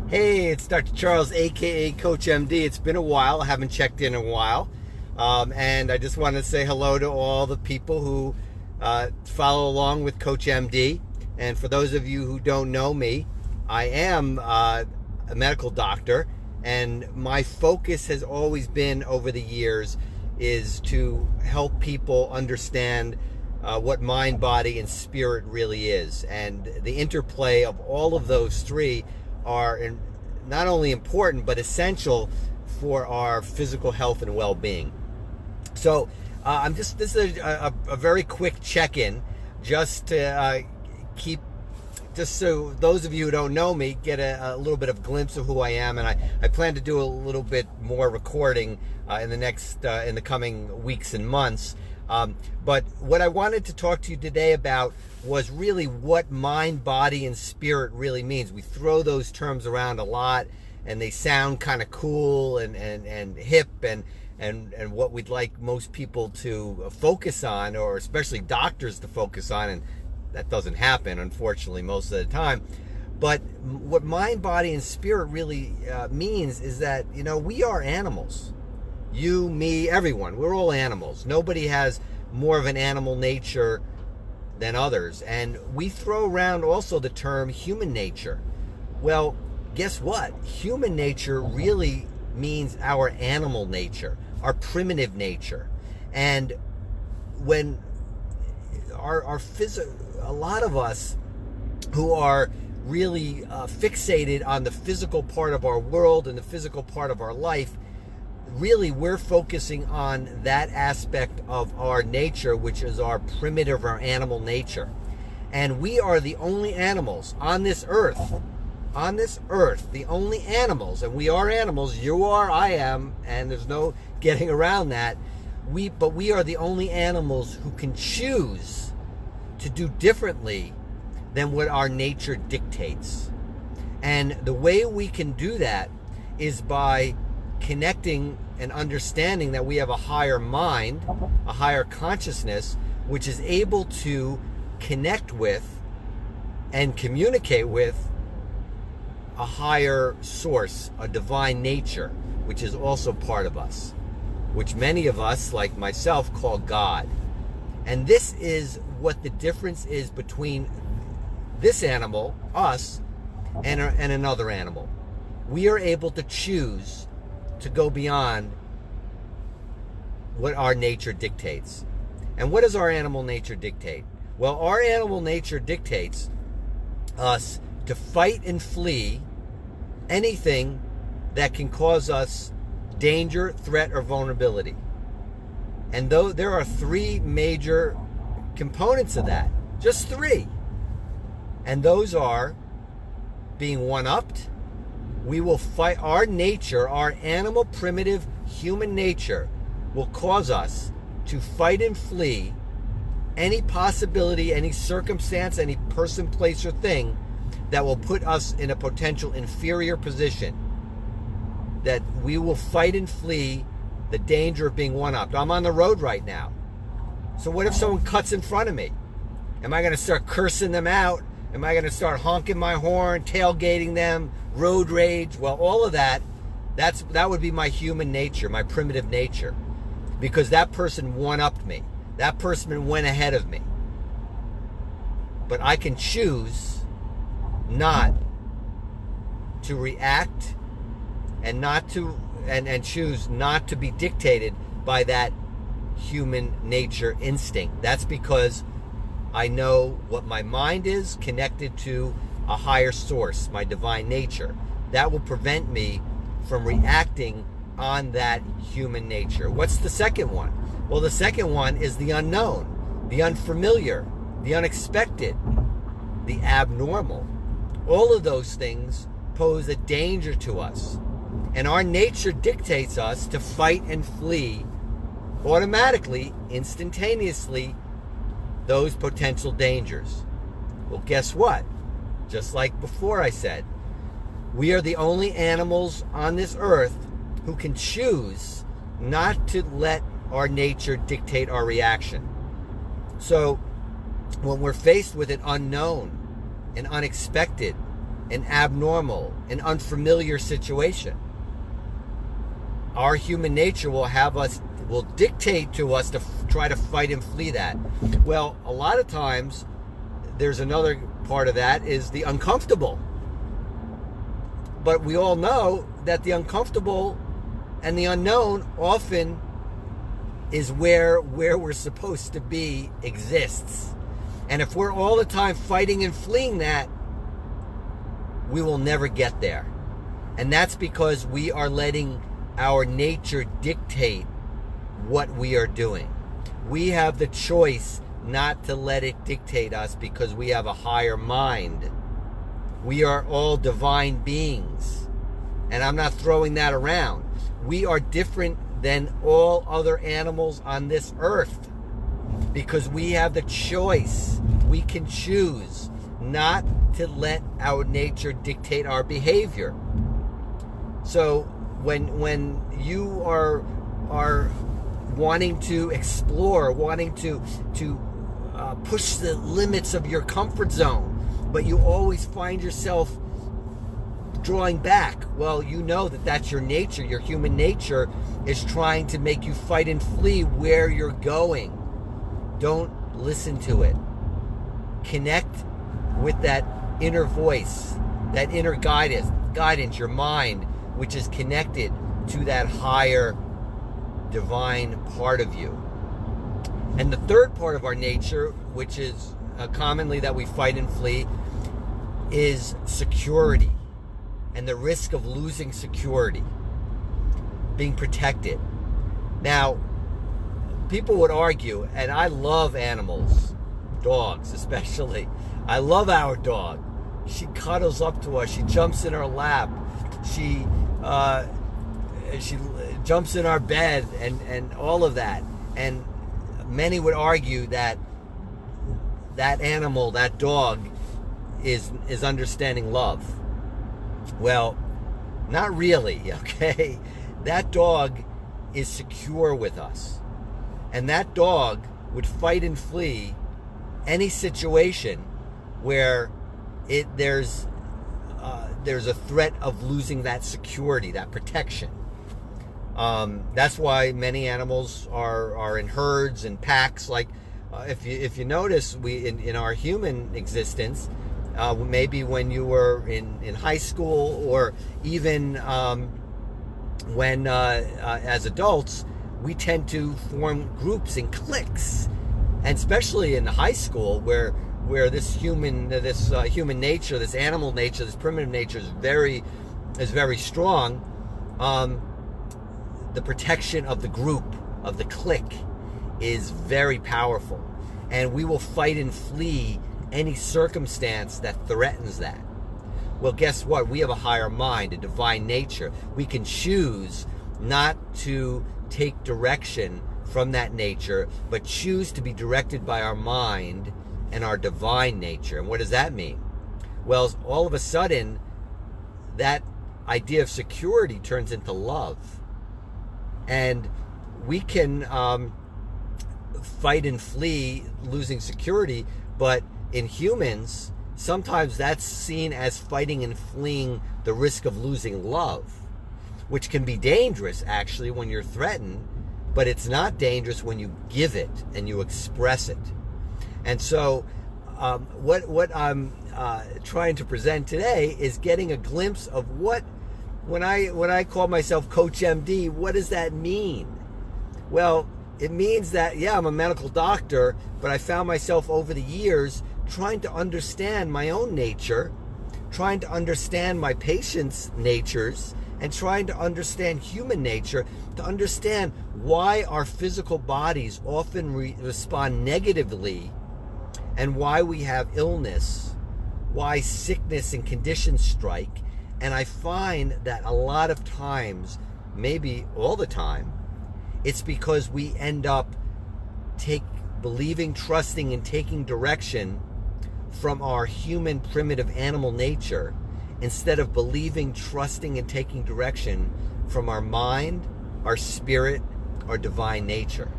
Hey, it's Dr. Charles, aka CoachMD. It's been a while. I haven't checked in a while. And I just want to say hello to all the people who follow along with CoachMD. And for those of you who don't know me, I am a medical doctor. And my focus has always been over the years is to help people understand what mind, body, and spirit really is. And the interplay of all of those three are not only important but essential for our physical health and well-being. So this is a very quick check-in, just to just so those of you who don't know me get a little bit of glimpse of who I am. And I plan to do a little bit more recording in the coming weeks and months. But what I wanted to talk to you today about was really what mind, body, and spirit really means. We throw those terms around a lot, and they sound kind of cool and hip and what we'd like most people to focus on, or especially doctors to focus on, and that doesn't happen, unfortunately, most of the time. But what mind, body, and spirit really means is that, we are animals. You, me, everyone, we're all animals. Nobody has more of an animal nature than others. And we throw around also the term human nature. Well, guess what? Human nature really means our animal nature, our primitive nature. And when a lot of us who are really fixated on the physical part of our world and the physical part of our life, really we're focusing on that aspect of our nature, which is our primitive or animal nature. And we are the only animals on this earth, the only animals, and we are animals, you are, I am, and there's no getting around that. But we are the only animals who can choose to do differently than what our nature dictates. And the way we can do that is by connecting and understanding that we have a higher mind, a higher consciousness, which is able to connect with and communicate with a higher source, a divine nature, which is also part of us, which many of us, like myself, call God. And this is what the difference is between this animal, us, and another animal. We are able to choose to go beyond what our nature dictates. And what does our animal nature dictate? Well, our animal nature dictates us to fight and flee anything that can cause us danger, threat, or vulnerability. And though there are three major components of that, just three. And those are being one-upped. We will fight. Our nature, our animal, primitive, human nature will cause us to fight and flee any possibility, any circumstance, any person, place, or thing that will put us in a potential inferior position. That we will fight and flee the danger of being one-upped. I'm on the road right now. So what if someone cuts in front of me? Am I going to start cursing them out? Am I going to start honking my horn, tailgating them, road rage? Well, all of that would be my human nature, my primitive nature, because that person one-upped me. That person went ahead of me. But I can choose not to react and choose not to be dictated by that human nature instinct. That's because I know what my mind is connected to a higher source, my divine nature. That will prevent me from reacting on that human nature. What's the second one? Well, the second one is the unknown, the unfamiliar, the unexpected, the abnormal. All of those things pose a danger to us. And our nature dictates us to fight and flee automatically, instantaneously, those potential dangers. Well, guess what? Just like before I said, we are the only animals on this earth who can choose not to let our nature dictate our reaction. So when we're faced with an unknown, an unexpected, an abnormal, an unfamiliar situation. Our human nature will dictate to us to try to fight and flee that. Well, a lot of times, there's another part of that is the uncomfortable. But we all know that the uncomfortable and the unknown often is where we're supposed to be exists. And if we're all the time fighting and fleeing that, we will never get there. And that's because we are letting our nature dictate what we are doing. We have the choice not to let it dictate us because we have a higher mind. We are all divine beings. And I'm not throwing that around. We are different than all other animals on this earth because we have the choice. We can choose not to let our nature dictate our behavior. So when you are wanting to explore, wanting to push the limits of your comfort zone, but you always find yourself drawing back, well, you know that that's your nature. Your human nature is trying to make you fight and flee where you're going. Don't listen to it. Connect with that inner voice, that inner guidance, your mind, which is connected to that higher divine part of you. And the third part of our nature, which is commonly that we fight and flee, is security and the risk of losing security, being protected. Now, people would argue, and I love animals, dogs especially. I love our dog. She cuddles up to us. She jumps in our lap. She jumps in our bed and all of that. And many would argue that that animal, that dog, is understanding love. Well, not really, okay? That dog is secure with us. And that dog would fight and flee any situation where there's a threat of losing that security, that protection. That's why many animals are in herds and packs. Like if you notice, we in our human existence, maybe when you were in high school or even when as adults, we tend to form groups and cliques, and especially in high school where this human nature, this animal nature, this primitive nature is very strong. The protection of the group, of the clique, is very powerful, and we will fight and flee any circumstance that threatens that. Well, guess what? We have a higher mind, a divine nature. We can choose not to take direction from that nature, but choose to be directed by our mind and our divine nature. And what does that mean? Well, all of a sudden, that idea of security turns into love. And we can fight and flee losing security, but in humans, sometimes that's seen as fighting and fleeing the risk of losing love, which can be dangerous actually when you're threatened, but it's not dangerous when you give it and you express it. And so what I'm trying to present today is getting a glimpse of what, when I call myself CoachMD, what does that mean? Well, it means that, yeah, I'm a medical doctor, but I found myself over the years trying to understand my own nature, trying to understand my patients' natures, and trying to understand human nature, to understand why our physical bodies often respond negatively, and why we have illness, why sickness and conditions strike. And I find that a lot of times, maybe all the time, it's because we end up believing, trusting, and taking direction from our human, primitive animal nature, instead of believing, trusting, and taking direction from our mind, our spirit, our divine nature.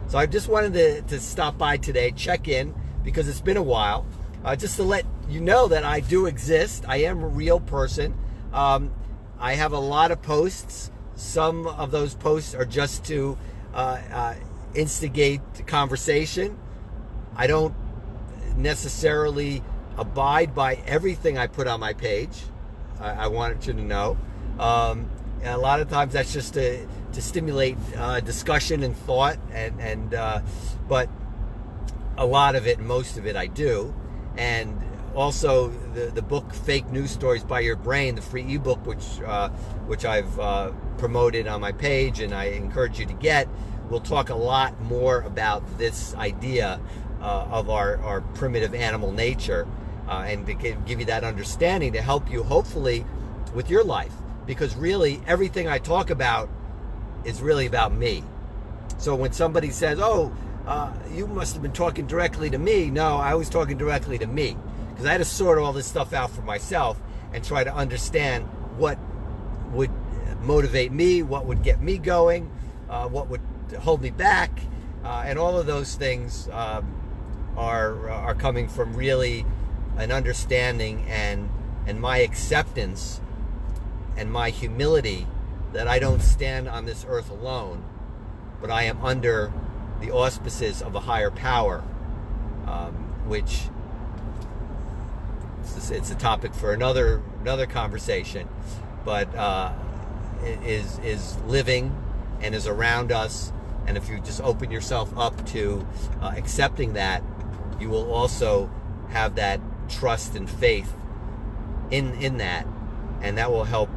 So I just wanted to stop by today, check in, because it's been a while, just to let you know that I do exist. I am a real person. I have a lot of posts. Some of those posts are just to instigate conversation. I don't necessarily abide by everything I put on my page. I wanted you to know. And a lot of times that's just to stimulate discussion and thought, but a lot of it, most of it, I do. And also the book Fake News Stories by Your Brain, the free ebook, which I've promoted on my page and I encourage you to get, will talk a lot more about this idea of our primitive animal nature, and to give you that understanding to help you hopefully with your life, because really everything I talk about is really about me. So when somebody says, oh, you must have been talking directly to me. No, I was talking directly to me, because I had to sort all this stuff out for myself and try to understand what would motivate me, what would get me going, what would hold me back, and all of those things are coming from really an understanding and my acceptance and my humility that I don't stand on this earth alone, but I am under the auspices of a higher power, which it's a topic for another conversation, but is living and is around us. And if you just open yourself up to accepting that, you will also have that trust and faith in that, and that will help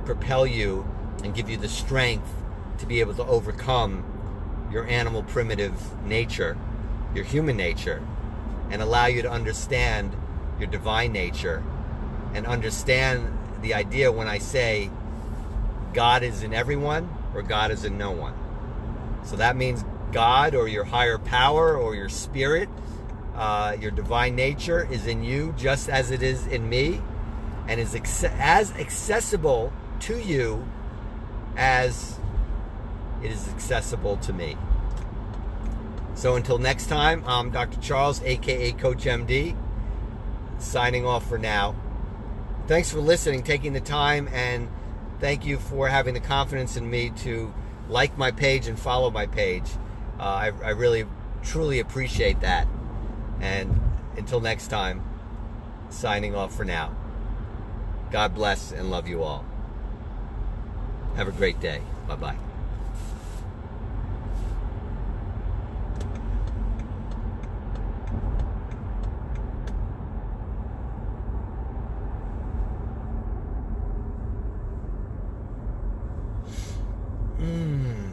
propel you and give you the strength to be able to overcome your animal primitive nature, your human nature, and allow you to understand your divine nature and understand the idea when I say God is in everyone or God is in no one. So that means God or your higher power or your spirit, your divine nature is in you just as it is in me, and is as accessible to you as it is accessible to me. So until next time, I'm Dr. Charles, aka CoachMD, signing off for now. Thanks for listening, taking the time, and thank you for having the confidence in me to like my page and follow my page. I really, truly appreciate that. And until next time, signing off for now. God bless and love you all. Have a great day. Bye-bye. Mmm.